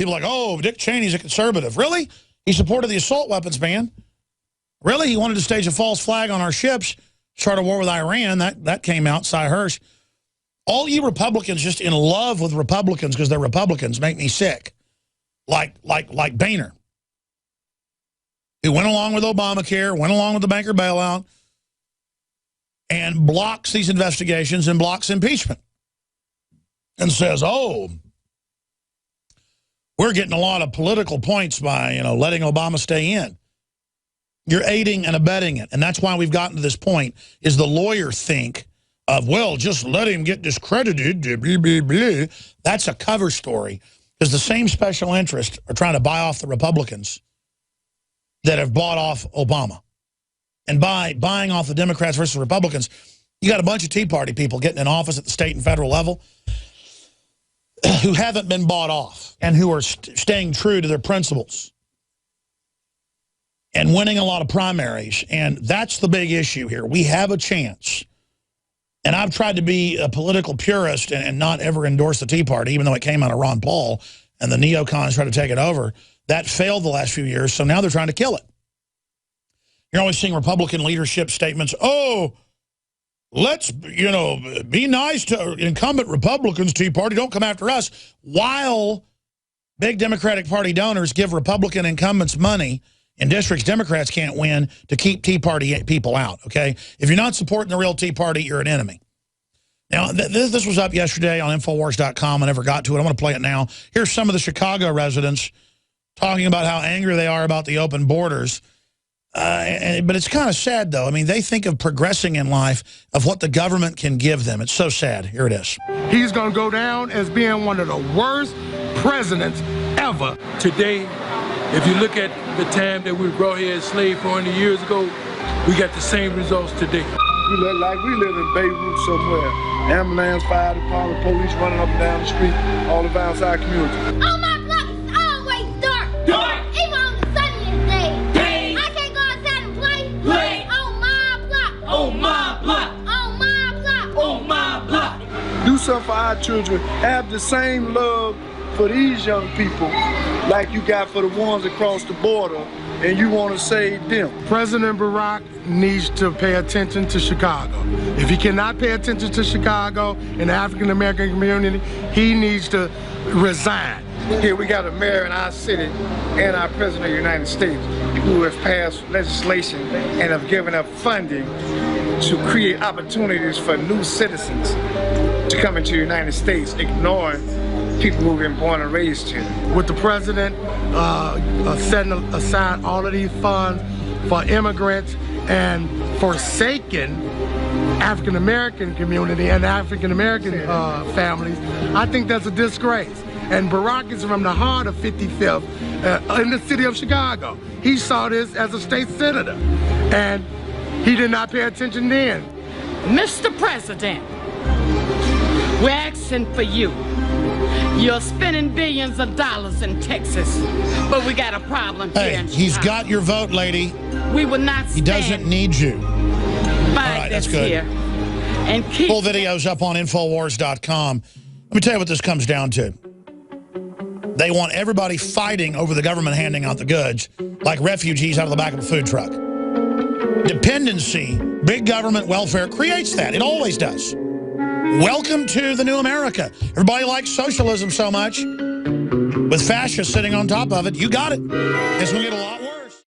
people like, oh, Dick Cheney's a conservative. Really? He supported the assault weapons ban. Really? He wanted to stage a false flag on our ships, start a war with Iran. That came out, Cy Hirsch. All you Republicans just in love with Republicans because they're Republicans make me sick. Like Boehner, who went along with Obamacare, went along with the banker bailout, and blocks these investigations and blocks impeachment. And says, oh, we're getting a lot of political points by, letting Obama stay in. You're aiding and abetting it. And that's why we've gotten to this point, is the lawyer think of, well, just let him get discredited, blah, blah, blah. That's a cover story. Because the same special interests are trying to buy off the Republicans that have bought off Obama. And by buying off the Democrats versus Republicans, you got a bunch of Tea Party people getting in office at the state and federal level who haven't been bought off and who are staying true to their principles and winning a lot of primaries. And that's the big issue here. We have a chance. And I've tried to be a political purist and not ever endorse the Tea Party, even though it came out of Ron Paul and the neocons tried to take it over. That failed the last few years, so now they're trying to kill it. You're always seeing Republican leadership statements, oh, let's, be nice to incumbent Republicans, Tea Party, don't come after us, while big Democratic Party donors give Republican incumbents money in districts Democrats can't win to keep Tea Party people out, okay? If you're not supporting the real Tea Party, you're an enemy. Now, this was up yesterday on Infowars.com. I never got to it. I'm going to play it now. Here's some of the Chicago residents talking about how angry they are about the open borders. But it's kind of sad, though. I mean, they think of progressing in life, of what the government can give them. It's so sad. Here it is. He's going to go down as being one of the worst presidents ever. Today, if you look at the time that we brought here as slaves 400 years ago, we got the same results today. We look like we live in Beirut somewhere. Ambulance, fire department, police running up and down the street, all around our community. Oh, my block is always dark. Dark. Even on the sunniest days. Days. I can't go outside and play. Play. On my block. On my block. On my block. On my block. Do something for our children. Have the same love for these young people like you got for the ones across the border, and you want to save them. President Barack needs to pay attention to Chicago. If he cannot pay attention to Chicago and the African-American community, he needs to resign. Here we got a mayor in our city and our president of the United States who have passed legislation and have given up funding to create opportunities for new citizens to come into the United States, ignoring people who've been born and raised here. With the president setting aside all of these funds for immigrants and forsaking African-American community and African-American families, I think that's a disgrace. And Barack is from the heart of 55th in the city of Chicago. He saw this as a state senator, and he did not pay attention then. Mr. President, we're asking for you. You're spending billions of dollars in Texas, but we got a problem here in Chicago. He's got your vote, lady. We will not stand. He doesn't need you. All right, that's good. Here and keep full videos up on Infowars.com. Let me tell you what this comes down to. They want everybody fighting over the government handing out the goods like refugees out of the back of a food truck. Dependency, big government welfare creates that. It always does. Welcome to the new America. Everybody likes socialism so much. With fascists sitting on top of it, you got it. It's going to get a lot worse.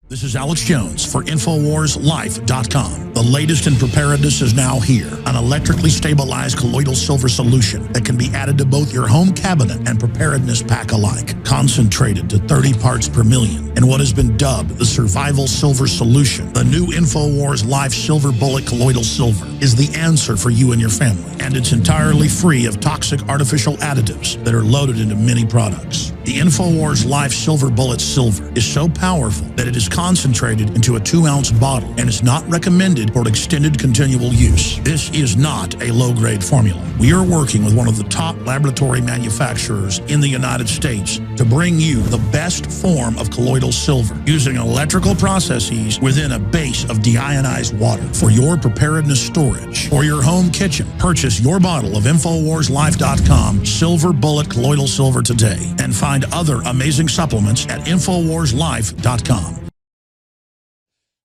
This is Alex Jones for InfoWarsLife.com. The latest in preparedness is now here. An electrically stabilized colloidal silver solution that can be added to both your home cabinet and preparedness pack alike. Concentrated to 30 parts per million in what has been dubbed the survival silver solution. The new InfoWars Life Silver Bullet Colloidal Silver is the answer for you and your family. And it's entirely free of toxic artificial additives that are loaded into many products. The InfoWars Life Silver Bullet Silver is so powerful that it is concentrated into a 2-ounce bottle and is not recommended for extended continual use. This is not a low-grade formula. We are working with one of the top laboratory manufacturers in the United States to bring you the best form of colloidal silver using electrical processes within a base of deionized water for your preparedness storage or your home kitchen. Purchase your bottle of InfoWarsLife.com Silver Bullet Colloidal Silver today and find other amazing supplements at InfoWarsLife.com.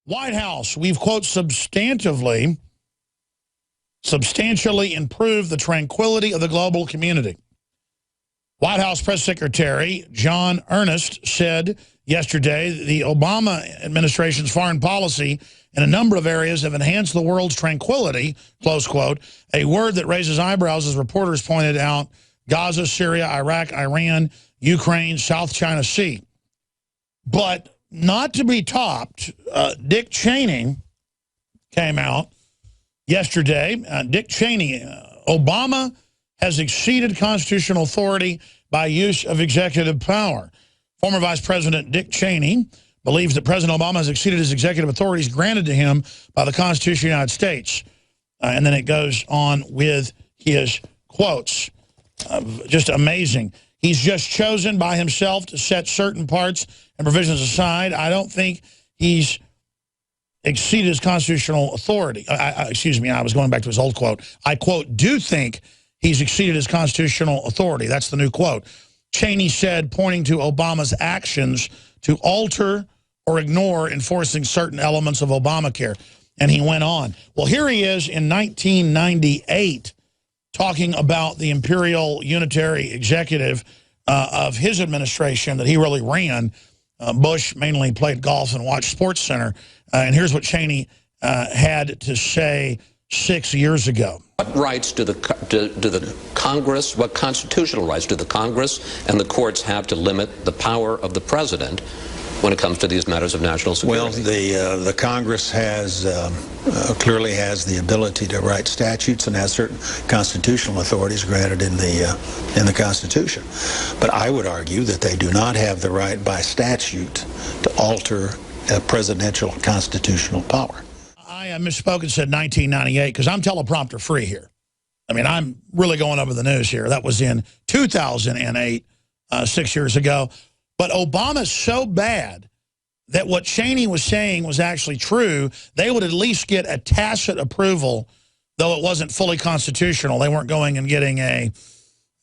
White House, we've, quote, substantially improved the tranquility of the global community. White House Press Secretary John Earnest said yesterday the Obama administration's foreign policy in a number of areas have enhanced the world's tranquility, close quote, a word that raises eyebrows as reporters pointed out Gaza, Syria, Iraq, Iran, Ukraine, South China Sea. But not to be topped, Dick Cheney came out yesterday. Dick Cheney, Obama has exceeded constitutional authority by use of executive power. Former Vice President Dick Cheney believes that President Obama has exceeded his executive authorities granted to him by the Constitution of the United States. And then it goes on with his quotes. Just amazing. He's just chosen by himself to set certain parts and provisions aside. I don't think he's exceeded his constitutional authority. Excuse me, I was going back to his old quote. I, quote, do think he's exceeded his constitutional authority. That's the new quote. Cheney said, pointing to Obama's actions to alter or ignore enforcing certain elements of Obamacare. And he went on. Well, here he is in 1998 talking about the imperial unitary executive of his administration that he really ran. Bush mainly played golf and watched SportsCenter. And here's what Cheney had to say 6 years ago. What rights do the Congress, what constitutional rights do the Congress and the courts have to limit the power of the president when it comes to these matters of national security? Well, the Congress has clearly has the ability to write statutes and has certain constitutional authorities granted in the Constitution. But I would argue that they do not have the right by statute to alter a presidential constitutional power. I misspoke and said 1998 because I'm teleprompter free here. I mean, I'm really going over the news here. That was in 2008, 6 years ago. But Obama's so bad that what Cheney was saying was actually true. They would at least get a tacit approval, though it wasn't fully constitutional. They weren't going and getting a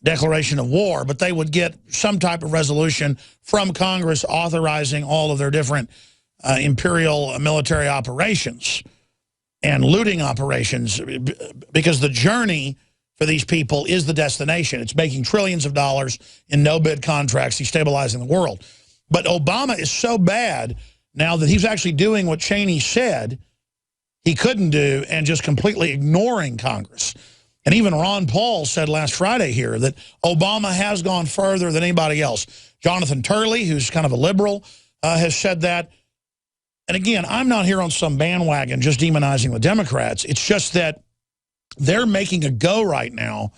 declaration of war, but they would get some type of resolution from Congress authorizing all of their different imperial military operations and looting operations, because the journey for these people is the destination. It's making trillions of dollars in no-bid contracts, destabilizing the world. But Obama is so bad now that he's actually doing what Cheney said he couldn't do and just completely ignoring Congress. And even Ron Paul said last Friday here that Obama has gone further than anybody else. Jonathan Turley, who's kind of a liberal, has said that. And again, I'm not here on some bandwagon just demonizing the Democrats. It's just that they're making a go right now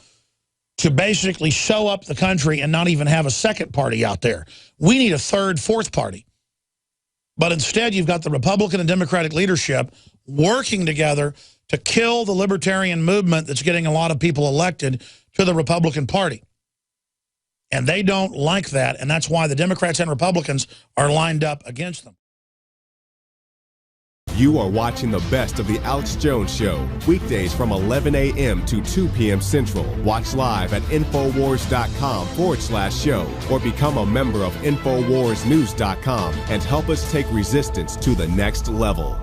to basically sew up the country and not even have a second party out there. We need a third, fourth party. But instead, you've got the Republican and Democratic leadership working together to kill the libertarian movement that's getting a lot of people elected to the Republican Party. And they don't like that, and that's why the Democrats and Republicans are lined up against them. You are watching the best of the Alex Jones Show, weekdays from 11 a.m. to 2 p.m. Central. Watch live at Infowars.com/show or become a member of InfoWarsNews.com and help us take resistance to the next level.